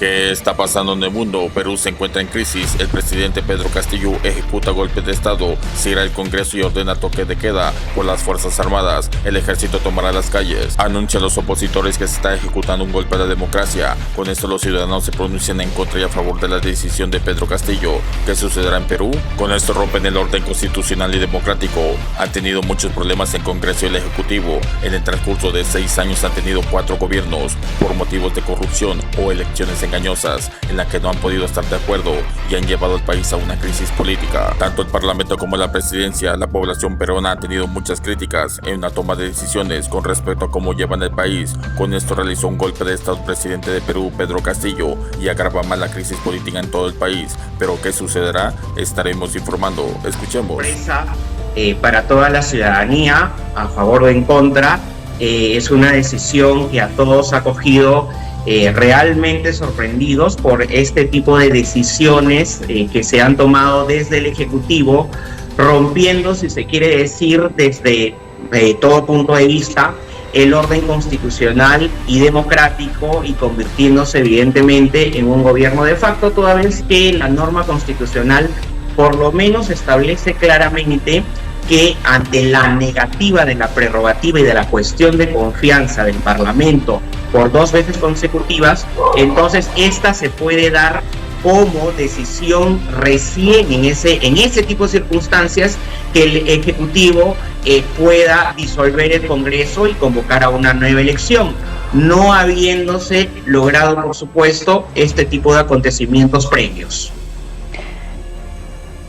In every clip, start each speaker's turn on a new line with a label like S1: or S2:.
S1: ¿Qué está pasando en el mundo? Perú se encuentra en crisis. El presidente Pedro Castillo ejecuta golpes de estado, cierra el Congreso y ordena toque de queda por las Fuerzas Armadas. El ejército tomará las calles. Anuncia a los opositores que se está ejecutando un golpe a la democracia. Con esto los ciudadanos se pronuncian en contra y a favor de la decisión de Pedro Castillo. ¿Qué sucederá en Perú? Con esto rompen el orden constitucional y democrático. Han tenido muchos problemas en Congreso y el Ejecutivo. En el transcurso de 6 años han tenido 4 gobiernos por motivos de corrupción o elecciones engañosas en las que no han podido estar de acuerdo y han llevado al país a una crisis política. Tanto el Parlamento como la presidencia, la población peruana ha tenido muchas críticas en una toma de decisiones con respecto a cómo llevan el país. Con esto realizó un golpe de estado el presidente de Perú, Pedro Castillo, y agrava más la crisis política en todo el país. Pero ¿qué sucederá? Estaremos informando. Escuchemos.
S2: Para toda la ciudadanía, a favor o en contra, es una decisión que a todos ha cogido realmente sorprendidos por este tipo de decisiones que se han tomado desde el Ejecutivo, rompiendo, si se quiere decir, desde todo punto de vista, el orden constitucional y democrático y convirtiéndose evidentemente en un gobierno de facto, toda vez que la norma constitucional por lo menos establece claramente que ante la negativa de la prerrogativa y de la cuestión de confianza del Parlamento por 2 veces consecutivas, entonces esta se puede dar como decisión recién en ese tipo de circunstancias que el Ejecutivo pueda disolver el Congreso y convocar a una nueva elección, no habiéndose logrado, por supuesto, este tipo de acontecimientos previos.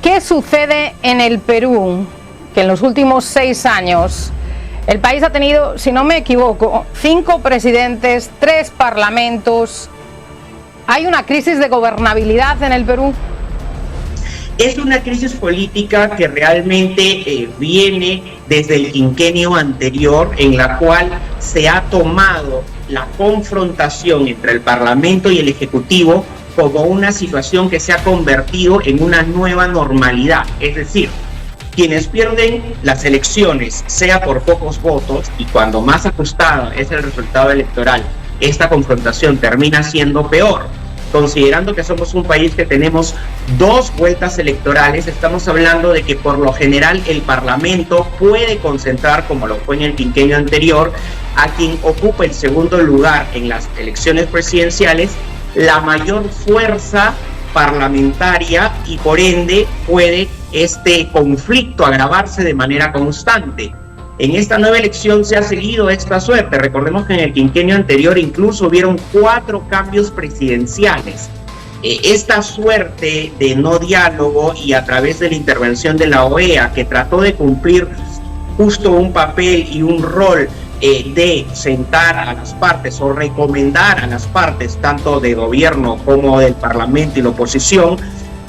S3: ¿Qué sucede en el Perú? Que en los últimos 6 años el país ha tenido, si no me equivoco, 5 presidentes, 3 parlamentos. ¿Hay una crisis de gobernabilidad en el Perú?
S2: Es una crisis política que realmente viene desde el quinquenio anterior, en la cual se ha tomado la confrontación entre el Parlamento y el Ejecutivo como una situación que se ha convertido en una nueva normalidad. Es decir, quienes pierden las elecciones, sea por pocos votos, y cuando más ajustado es el resultado electoral, esta confrontación termina siendo peor. Considerando que somos un país que tenemos 2 vueltas electorales, estamos hablando de que por lo general el Parlamento puede concentrar, como lo fue en el quinquenio anterior, a quien ocupa el segundo lugar en las elecciones presidenciales, la mayor fuerza parlamentaria, y por ende puede este conflicto agravarse de manera constante. En esta nueva elección se ha seguido esta suerte. Recordemos que en el quinquenio anterior incluso hubieron 4 cambios presidenciales. Esta suerte de no diálogo y a través de la intervención de la OEA, que trató de cumplir justo un papel y un rol de sentar a las partes o recomendar a las partes, tanto de gobierno como del Parlamento y la oposición,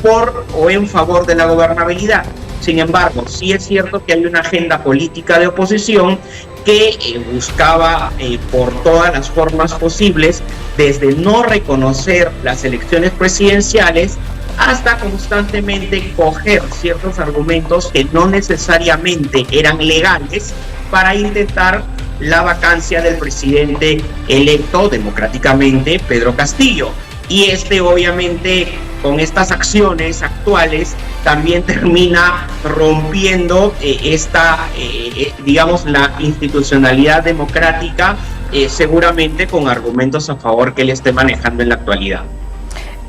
S2: por o en favor de la gobernabilidad. Sin embargo, sí es cierto que hay una agenda política de oposición que buscaba por todas las formas posibles, desde no reconocer las elecciones presidenciales hasta constantemente coger ciertos argumentos que no necesariamente eran legales para intentar la vacancia del presidente electo democráticamente, Pedro Castillo. Y obviamente, con estas acciones actuales, también termina rompiendo digamos, la institucionalidad democrática, seguramente con argumentos a favor que él esté manejando en la actualidad.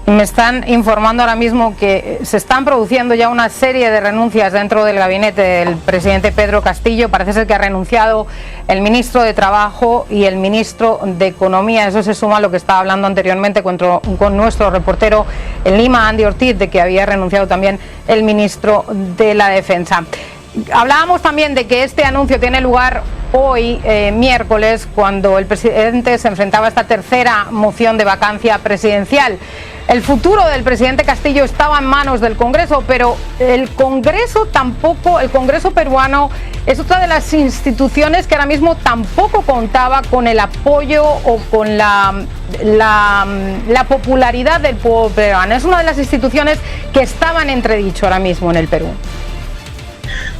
S3: Me están informando ahora mismo que se están produciendo ya una serie de renuncias dentro del gabinete del presidente Pedro Castillo. Parece ser que ha renunciado el ministro de Trabajo y el ministro de Economía. Eso se suma a lo que estaba hablando anteriormente con nuestro reportero en Lima, Andy Ortiz, de que había renunciado también el ministro de la Defensa. Hablábamos también de que este anuncio tiene lugar hoy, miércoles, cuando el presidente se enfrentaba a esta tercera moción de vacancia presidencial. El futuro del presidente Castillo estaba en manos del Congreso, pero el Congreso peruano es otra de las instituciones que ahora mismo tampoco contaba con el apoyo o con la popularidad del pueblo peruano. Es una de las instituciones que estaban en entredicho ahora mismo en el Perú.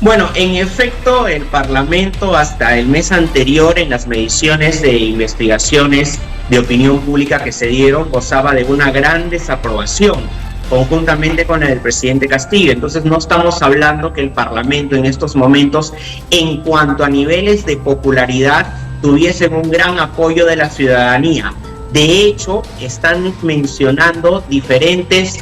S2: Bueno, en efecto, el Parlamento hasta el mes anterior, en las mediciones de investigaciones de opinión pública que se dieron gozaba de una gran desaprobación, conjuntamente con el del presidente Castillo. Entonces no estamos hablando que el Parlamento en estos momentos, en cuanto a niveles de popularidad, tuviesen un gran apoyo de la ciudadanía. De hecho, están mencionando diferentes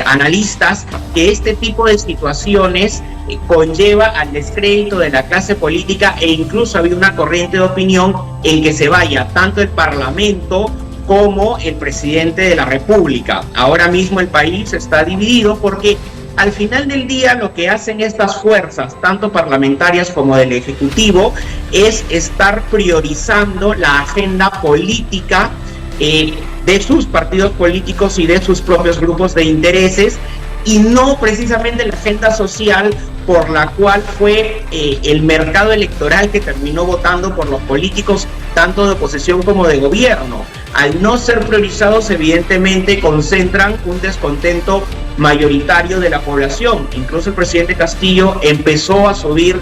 S2: analistas que este tipo de situaciones conlleva al descrédito de la clase política, e incluso había una corriente de opinión en que se vaya tanto el Parlamento como el presidente de la República. Ahora mismo el país está dividido porque al final del día lo que hacen estas fuerzas, tanto parlamentarias como del Ejecutivo, es estar priorizando la agenda política de sus partidos políticos y de sus propios grupos de intereses, y no precisamente la agenda social por la cual fue el mercado electoral que terminó votando por los políticos, tanto de oposición como de gobierno. Al no ser priorizados, evidentemente concentran un descontento mayoritario de la población. Incluso el presidente Castillo empezó a subir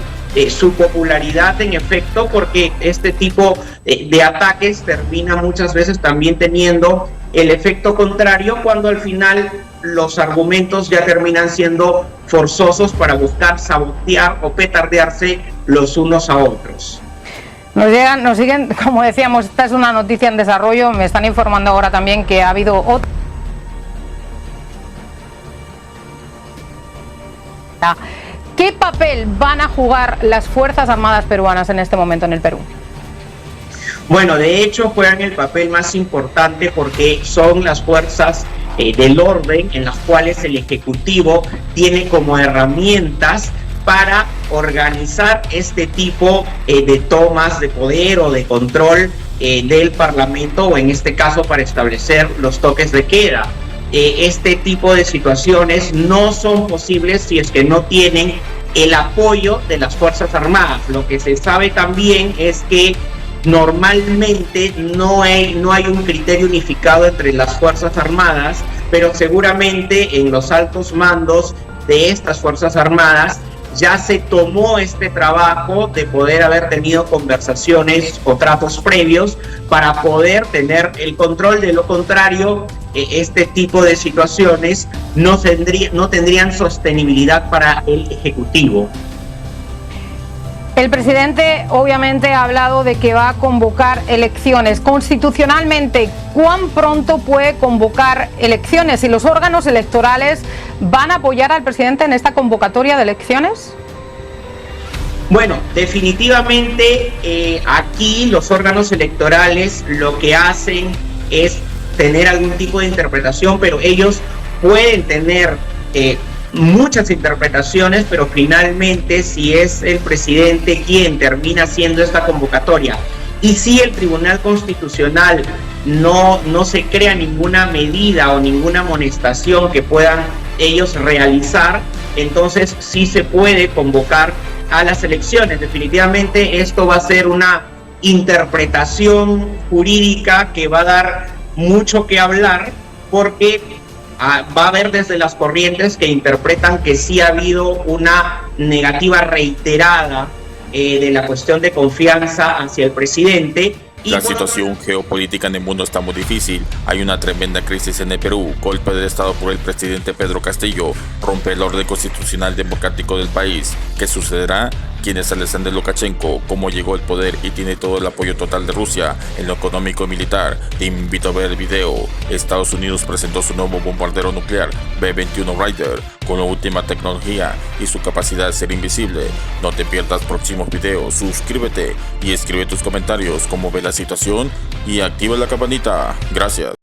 S2: su popularidad, en efecto, porque este tipo de ataques termina muchas veces también teniendo el efecto contrario, cuando al final los argumentos ya terminan siendo forzosos para buscar sabotear o petardearse los unos a otros.
S3: Nos siguen, como decíamos, esta es una noticia en desarrollo. Me están informando ahora también que ha habido otra. ¿Qué papel van a jugar las Fuerzas Armadas peruanas en este momento en el Perú?
S2: Bueno, de hecho juegan el papel más importante porque son las fuerzas del orden en las cuales el Ejecutivo tiene como herramientas para organizar este tipo de tomas de poder o de control del Parlamento, o en este caso para establecer los toques de queda. Este tipo de situaciones no son posibles si es que no tienen el apoyo de las Fuerzas Armadas. Lo que se sabe también es que normalmente no hay un criterio unificado entre las Fuerzas Armadas, pero seguramente en los altos mandos de estas Fuerzas Armadas ya se tomó este trabajo de poder haber tenido conversaciones o tratos previos para poder tener el control. De lo contrario, este tipo de situaciones no tendrían sostenibilidad para el Ejecutivo.
S3: El presidente obviamente ha hablado de que va a convocar elecciones. Constitucionalmente, ¿cuán pronto puede convocar elecciones? ¿Y los órganos electorales van a apoyar al presidente en esta convocatoria de elecciones?
S2: Bueno, definitivamente aquí los órganos electorales lo que hacen es tener algún tipo de interpretación, pero ellos pueden tener muchas interpretaciones, pero finalmente si es el presidente quien termina haciendo esta convocatoria, y si el Tribunal Constitucional no se crea ninguna medida o ninguna amonestación que puedan ellos realizar, entonces sí se puede convocar a las elecciones. Definitivamente esto va a ser una interpretación jurídica que va a dar mucho que hablar, porque va a haber desde las corrientes que interpretan que sí ha habido una negativa reiterada de la cuestión de confianza hacia el presidente.
S1: La situación geopolítica en el mundo está muy difícil. Hay una tremenda crisis en el Perú. Golpe de Estado por el presidente Pedro Castillo. Rompe el orden constitucional democrático del país. ¿Qué sucederá? ¿Quién es Alexander Lukashenko? ¿Cómo llegó al poder y tiene todo el apoyo total de Rusia en lo económico y militar? Te invito a ver el video. Estados Unidos presentó su nuevo bombardero nuclear B-21 Raider con la última tecnología y su capacidad de ser invisible. No te pierdas próximos videos. Suscríbete y escribe tus comentarios cómo ve la situación y activa la campanita. Gracias.